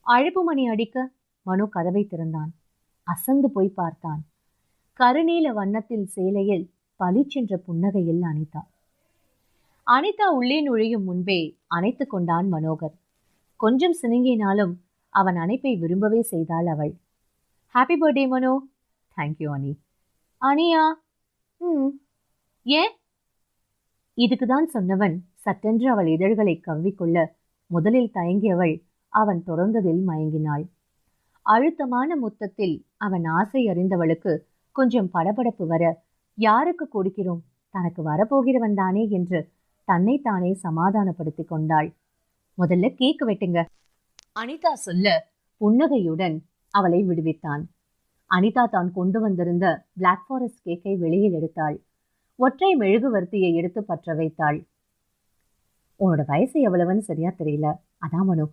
அழைப்பு மணி அடிக்க மனோ கதவை திறந்தான். அசந்து போய் பார்த்தான். கருநீல வண்ணத்தில் சேலையில் பளிச்சென்ற புன்னகையில் அனிதா. அனிதா உள்ளே நுழையும் முன்பே அணைத்து கொண்டான் மனோகர். கொஞ்சம் சினுங்கினாலும் அவன் அணைப்பை விரும்பவே செய்தாள் அவள். ஹாப்பி பர்த்டே மனோ. தேங்க்யூ அனி. அனியா? ஏன்? இதுக்குதான் சொன்னவன் சட்டென்று அவள் இதழ்களை கவ்விக்கொள்ள முதலில் தயங்கியவள் அவன் தொடர்ந்ததில் மயங்கினாள். அழுத்தமான முத்தத்தில் அவன் ஆசை அறிந்தவளுக்கு கொஞ்சம் படபடப்பு வர, யாருக்கு கொடுக்கிறோம், தனக்கு வரப்போகிறவன் தானே என்று தன்னைத்தானே சமாதானப்படுத்தி கொண்டாள். முதல்ல கேக்கு வெட்டுங்க, அனிதா சொல்ல புன்னகையுடன் அவளை விடுவித்தான். அனிதா தான் கொண்டு வந்திருந்த பிளாக் ஃபாரஸ்ட் கேக்கை வெளியில் எடுத்தாள். ஒற்றை மெழுகுவர்த்தியை எடுத்து பற்ற வைத்தாள். உன்னோட வயசு எவ்வளவுன்னு சரியா தெரியல, அதான் மனோ